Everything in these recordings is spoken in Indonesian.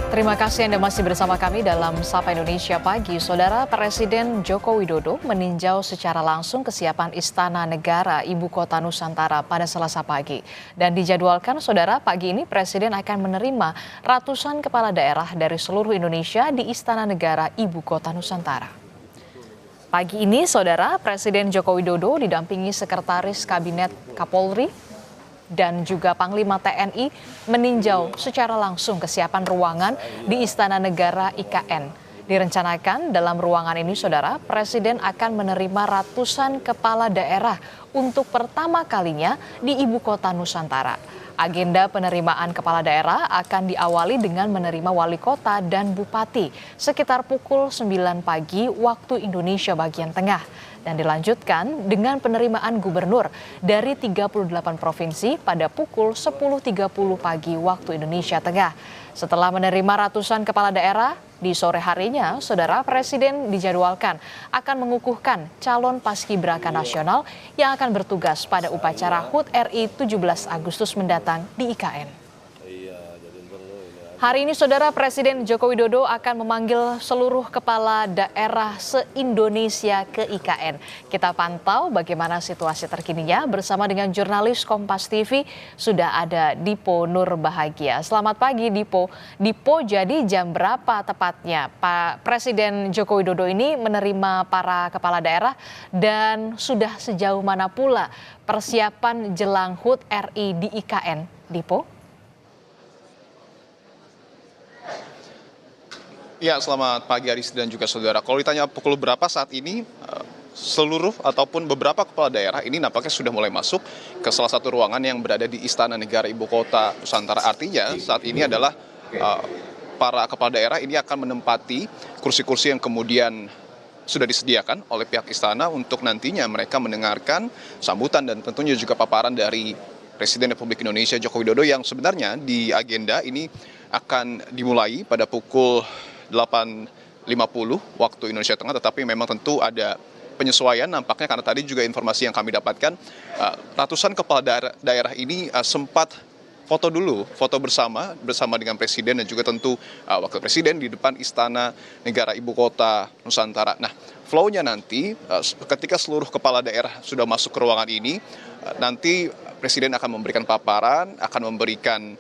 Terima kasih Anda masih bersama kami dalam Sapa Indonesia Pagi. Saudara Presiden Joko Widodo meninjau secara langsung kesiapan Istana Negara Ibu Kota Nusantara pada Selasa pagi. Dan dijadwalkan, Saudara, pagi ini Presiden akan menerima ratusan kepala daerah dari seluruh Indonesia di Istana Negara Ibu Kota Nusantara. Pagi ini, Saudara, Presiden Joko Widodo didampingi Sekretaris Kabinet Kapolri dan juga Panglima TNI meninjau secara langsung kesiapan ruangan di Istana Negara IKN. Direncanakan dalam ruangan ini, Saudara, Presiden akan menerima ratusan kepala daerah untuk pertama kalinya di Ibu Kota Nusantara. Agenda penerimaan kepala daerah akan diawali dengan menerima wali kota dan bupati sekitar pukul 9 pagi waktu Indonesia bagian tengah. Dan dilanjutkan dengan penerimaan gubernur dari 38 provinsi pada pukul 10.30 pagi waktu Indonesia Tengah. Setelah menerima ratusan kepala daerah, di sore harinya, Saudara, Presiden dijadwalkan akan mengukuhkan calon paskibraka nasional yang akan bertugas pada upacara HUT RI 17 Agustus mendatang di IKN. Hari ini, Saudara, Presiden Joko Widodo akan memanggil seluruh kepala daerah se-Indonesia ke IKN. Kita pantau bagaimana situasi terkininya bersama dengan jurnalis Kompas TV, sudah ada Dipo Nurbahagia. Selamat pagi, Dipo. Dipo, jadi jam berapa tepatnya Pak Presiden Joko Widodo ini menerima para kepala daerah dan sudah sejauh mana pula persiapan jelang HUT RI di IKN, Dipo? Ya, selamat pagi Aris dan juga saudara. Kalau ditanya pukul berapa saat ini, seluruh ataupun beberapa kepala daerah ini nampaknya sudah mulai masuk ke salah satu ruangan yang berada di Istana Negara Ibu Kota Nusantara. Artinya saat ini adalah para kepala daerah ini akan menempati kursi-kursi yang kemudian sudah disediakan oleh pihak istana untuk nantinya mereka mendengarkan sambutan dan tentunya juga paparan dari Presiden Republik Indonesia Joko Widodo yang sebenarnya di agenda ini akan dimulai pada pukul 8.50 waktu Indonesia Tengah, tetapi memang tentu ada penyesuaian nampaknya karena tadi juga informasi yang kami dapatkan ratusan kepala daerah ini sempat foto bersama dengan Presiden dan juga tentu Wakil Presiden di depan Istana Negara Ibu Kota Nusantara. Nah, flow-nya nanti ketika seluruh kepala daerah sudah masuk ke ruangan ini, nanti Presiden akan memberikan paparan, akan memberikan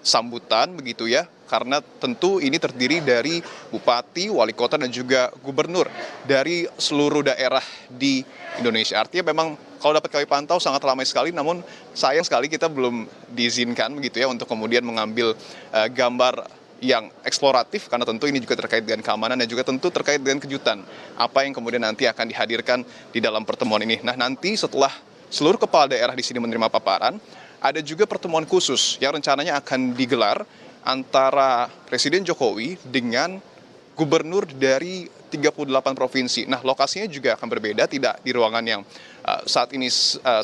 sambutan begitu ya, karena tentu ini terdiri dari bupati, wali kota dan juga gubernur dari seluruh daerah di Indonesia. Artinya memang kalau dapat kami pantau sangat ramai sekali, namun sayang sekali kita belum diizinkan begitu ya untuk kemudian mengambil gambar yang eksploratif karena tentu ini juga terkait dengan keamanan dan juga tentu terkait dengan kejutan apa yang kemudian nanti akan dihadirkan di dalam pertemuan ini. Nah, nanti setelah seluruh kepala daerah di sini menerima paparan, ada juga pertemuan khusus yang rencananya akan digelar antara Presiden Jokowi dengan gubernur dari 38 provinsi. Nah, lokasinya juga akan berbeda, tidak di ruangan yang saat ini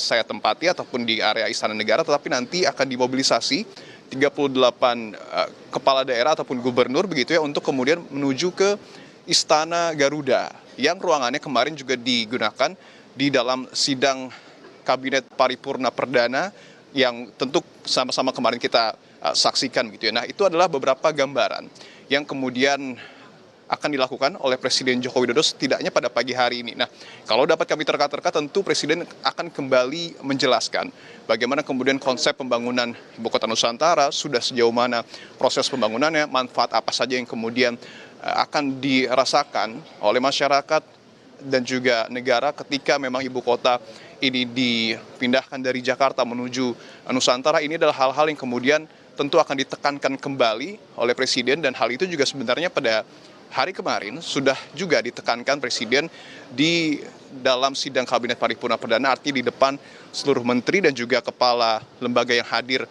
saya tempati ataupun di area Istana Negara, tetapi nanti akan dimobilisasi 38 kepala daerah ataupun gubernur begitu ya untuk kemudian menuju ke Istana Garuda yang ruangannya kemarin juga digunakan di dalam sidang Kabinet Paripurna Perdana yang tentu sama-sama kemarin kita saksikan gitu ya. Nah, itu adalah beberapa gambaran yang kemudian akan dilakukan oleh Presiden Joko Widodo setidaknya pada pagi hari ini. Nah, kalau dapat kami terka-terka tentu Presiden akan kembali menjelaskan bagaimana kemudian konsep pembangunan Ibu Kota Nusantara, sudah sejauh mana proses pembangunannya, manfaat apa saja yang kemudian akan dirasakan oleh masyarakat dan juga negara ketika memang ibu kota ini dipindahkan dari Jakarta menuju Nusantara. Ini adalah hal-hal yang kemudian tentu akan ditekankan kembali oleh Presiden dan hal itu juga sebenarnya pada hari kemarin sudah juga ditekankan Presiden di dalam sidang Kabinet Paripurna Perdana, artinya di depan seluruh menteri dan juga kepala lembaga yang hadir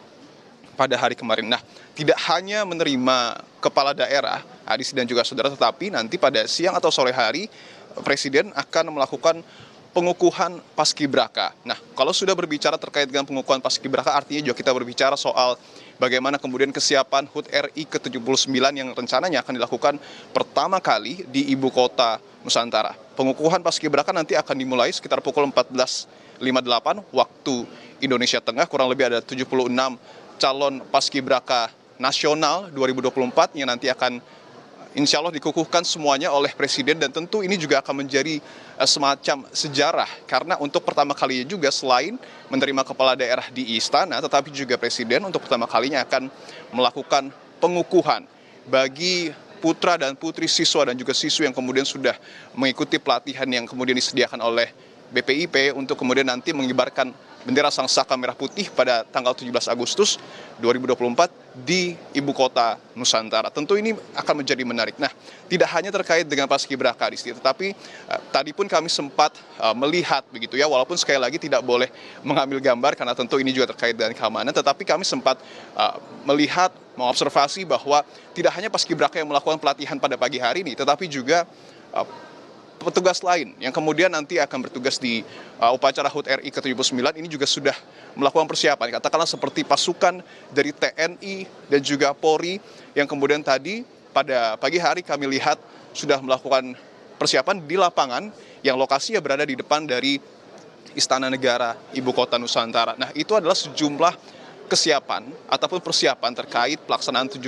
pada hari kemarin. Nah, tidak hanya menerima kepala daerah, Adis dan juga saudara, tetapi nanti pada siang atau sore hari Presiden akan melakukan pengukuhan paskibraka. Nah, kalau sudah berbicara terkait dengan pengukuhan paskibraka, artinya juga kita berbicara soal bagaimana kemudian kesiapan HUT RI ke-79 yang rencananya akan dilakukan pertama kali di Ibu Kota Nusantara. Pengukuhan paskibraka nanti akan dimulai sekitar pukul 14.58 waktu Indonesia Tengah, kurang lebih ada 76 calon paskibraka nasional 2024 yang nanti akan insya Allah dikukuhkan semuanya oleh Presiden, dan tentu ini juga akan menjadi semacam sejarah karena untuk pertama kalinya juga selain menerima kepala daerah di istana, tetapi juga Presiden untuk pertama kalinya akan melakukan pengukuhan bagi putra dan putri siswa dan juga siswi yang kemudian sudah mengikuti pelatihan yang kemudian disediakan oleh BPIP untuk kemudian nanti mengibarkan bendera Sangsaka Merah Putih pada tanggal 17 Agustus 2024 di Ibu Kota Nusantara. Tentu ini akan menjadi menarik. Nah, tidak hanya terkait dengan Paskibraka, Disti, tetapi tadi pun kami sempat melihat begitu ya, walaupun sekali lagi tidak boleh mengambil gambar karena tentu ini juga terkait dengan keamanan, tetapi kami sempat melihat, mengobservasi bahwa tidak hanya Paskibraka yang melakukan pelatihan pada pagi hari ini, tetapi juga petugas lain yang kemudian nanti akan bertugas di upacara HUT RI ke-79 ini juga sudah melakukan persiapan, katakanlah seperti pasukan dari TNI dan juga Polri yang kemudian tadi pada pagi hari kami lihat sudah melakukan persiapan di lapangan yang lokasinya berada di depan dari Istana Negara Ibu Kota Nusantara. Nah, itu adalah sejumlah kesiapan ataupun persiapan terkait pelaksanaan 17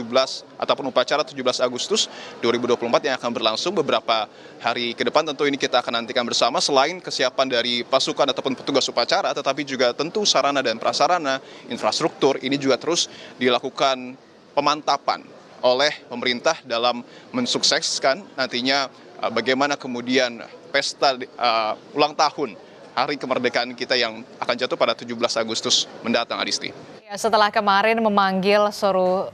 ataupun upacara 17 Agustus 2024 yang akan berlangsung beberapa hari ke depan. Tentu ini kita akan nantikan bersama, selain kesiapan dari pasukan ataupun petugas upacara, tetapi juga tentu sarana dan prasarana, infrastruktur ini juga terus dilakukan pemantapan oleh pemerintah dalam mensukseskan nantinya bagaimana kemudian pesta ulang tahun Hari Kemerdekaan kita yang akan jatuh pada 17 Agustus mendatang, Adisti. Setelah kemarin memanggil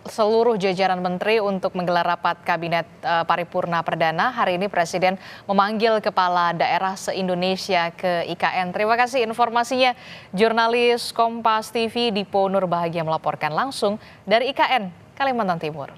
seluruh jajaran menteri untuk menggelar rapat kabinet paripurna perdana, hari ini Presiden memanggil kepala daerah se-Indonesia ke IKN. Terima kasih informasinya, jurnalis Kompas TV Dipo Nurbahagia melaporkan langsung dari IKN, Kalimantan Timur.